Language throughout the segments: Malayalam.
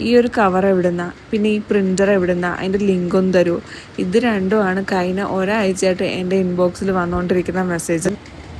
ഈ ഒരു കവർ എവിടുന്ന, പിന്നെ ഈ പ്രിൻ്റർ എവിടുന്ന, അതിൻ്റെ ലിങ്കൊന്ന് തരുമോ? ഇത് രണ്ടുമാണ് കഴിഞ്ഞ ഒരാഴ്ചയായിട്ട് എൻ്റെ ഇൻബോക്സിൽ വന്നുകൊണ്ടിരിക്കുന്ന മെസ്സേജ്.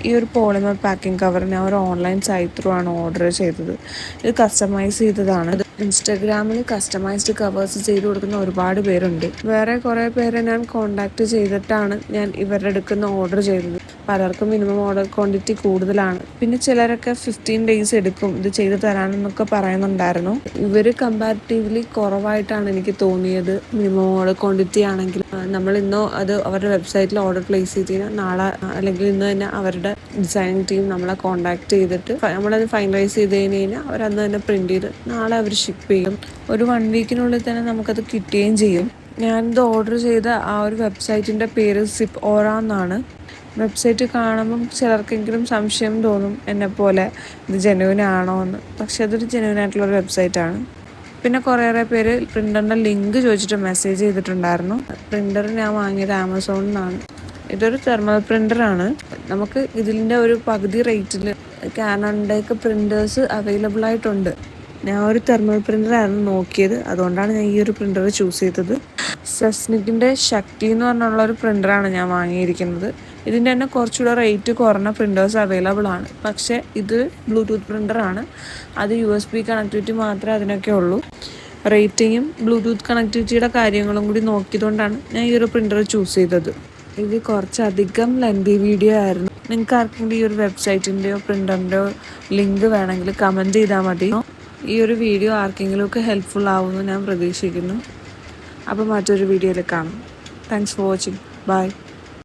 ഈ ഒരു പോളിമർ പാക്കിംഗ് കവർ ഞാൻ ഒരു ഓൺലൈൻ സൈറ്റ് ത്രൂ ആണ് ഓർഡർ ചെയ്തത്. ഇത് കസ്റ്റമൈസ് ചെയ്തതാണ്. ഇൻസ്റ്റാഗ്രാമിൽ കസ്റ്റമൈസ്ഡ് കവേഴ്സ് ചെയ്ത് കൊടുക്കുന്ന ഒരുപാട് പേരുണ്ട്. വേറെ കുറേ പേരെ ഞാൻ കോണ്ടാക്ട് ചെയ്തിട്ടാണ് ഞാൻ ഇവരുടെ അടുക്കുന്ന ഓർഡർ ചെയ്തത്. പലർക്കും മിനിമം ഓർഡർ ക്വാണ്ടിറ്റി കൂടുതലാണ്. പിന്നെ ചിലരൊക്കെ 15 days എടുക്കും ഇത് ചെയ്ത് തരാനെന്നൊക്കെ പറയുന്നുണ്ടായിരുന്നു. ഇവർ കമ്പാരിറ്റീവ്ലി കുറവായിട്ടാണ് എനിക്ക് തോന്നിയത്. മിനിമം ഓർഡർ ക്വാണ്ടിറ്റി ആണെങ്കിൽ നമ്മൾ ഇന്നോ അത് അവരുടെ വെബ്സൈറ്റിൽ ഓർഡർ പ്ലേസ് ചെയ്ത് കഴിഞ്ഞാൽ നാളെ അല്ലെങ്കിൽ ഇന്ന് തന്നെ അവരുടെ ഡിസൈനിങ് ടീം നമ്മളെ കോണ്ടാക്ട് ചെയ്തിട്ട് നമ്മളത് ഫൈനലൈസ് ചെയ്ത് കഴിഞ്ഞാൽ അവരന്ന് തന്നെ പ്രിൻ്റ് ചെയ്ത് നാളെ അവർ ഷിപ്പ് ചെയ്യും. ഒരു 1 weekനുള്ളിൽ തന്നെ നമുക്കത് കിട്ടുകയും ചെയ്യും. ഞാനിത് ഓർഡർ ചെയ്ത ആ ഒരു വെബ്സൈറ്റിൻ്റെ പേര് സിപ്പ് ഓറ എന്നാണ്. വെബ്സൈറ്റ് കാണുമ്പം ചിലർക്കെങ്കിലും സംശയം തോന്നും എന്നെപ്പോലെ ഇത് ജെന്യുവൻ ആണോ എന്ന്. പക്ഷെ അതൊരു ജെന്യുവൻ ആയിട്ടുള്ളൊരു വെബ്സൈറ്റാണ്. പിന്നെ കുറേയേറെ പേര് പ്രിൻ്ററിൻ്റെ ലിങ്ക് ചോദിച്ചിട്ട് മെസ്സേജ് ചെയ്തിട്ടുണ്ടായിരുന്നു. പ്രിൻ്റർ ഞാൻ വാങ്ങിയത് ആമസോണിൽ നിന്നാണ്. ഇതൊരു തെർമൽ പ്രിൻ്ററാണ്. നമുക്ക് ഇതിൻ്റെ ഒരു പകുതി റേറ്റിൽ കാനോണിൻ്റെയൊക്കെ പ്രിൻ്റേഴ്സ് അവൈലബിൾ ആയിട്ടുണ്ട്. ഞാൻ ഒരു തെർമൽ പ്രിൻ്ററായിരുന്നു നോക്കിയത്, അതുകൊണ്ടാണ് ഞാൻ ഈ ഒരു പ്രിൻ്റർ ചൂസ് ചെയ്തത്. സെസ്നിക്കിൻ്റെ ശക്തി എന്ന് പറഞ്ഞുള്ളൊരു പ്രിൻ്ററാണ് ഞാൻ വാങ്ങിയിരിക്കുന്നത്. ഇതിൻ്റെ തന്നെ കുറച്ചുകൂടെ റേറ്റ് കുറഞ്ഞ പ്രിൻ്റേഴ്സ് അവൈലബിൾ ആണ്. പക്ഷേ ഇത് ബ്ലൂടൂത്ത് പ്രിൻ്ററാണ്. അത് USB കണക്ടിവിറ്റി മാത്രമേ അതിനൊക്കെ ഉള്ളൂ. റേറ്റിങ്ങും ബ്ലൂടൂത്ത് കണക്ടിവിറ്റിയുടെ കാര്യങ്ങളും കൂടി നോക്കിയതുകൊണ്ടാണ് ഞാൻ ഈ ഒരു പ്രിൻ്റർ ചൂസ് ചെയ്തത്. ഇത് കുറച്ചധികം ലെങ്തി വീഡിയോ ആയിരുന്നു. നിങ്ങൾക്ക് ആർക്കെങ്കിലും ഈ ഒരു വെബ്സൈറ്റിൻ്റെയോ പ്രിൻ്ററിൻ്റെയോ ലിങ്ക് വേണമെങ്കിൽ കമൻറ്റ് ചെയ്താൽ മതി. ഈ ഒരു വീഡിയോ ആർക്കെങ്കിലുമൊക്കെ ഹെൽപ്ഫുൾ ആവുമെന്ന് ഞാൻ പ്രതീക്ഷിക്കുന്നു. അപ്പോൾ മറ്റൊരു വീഡിയോയിൽ കാണാം. Thanks for watching. ബൈ.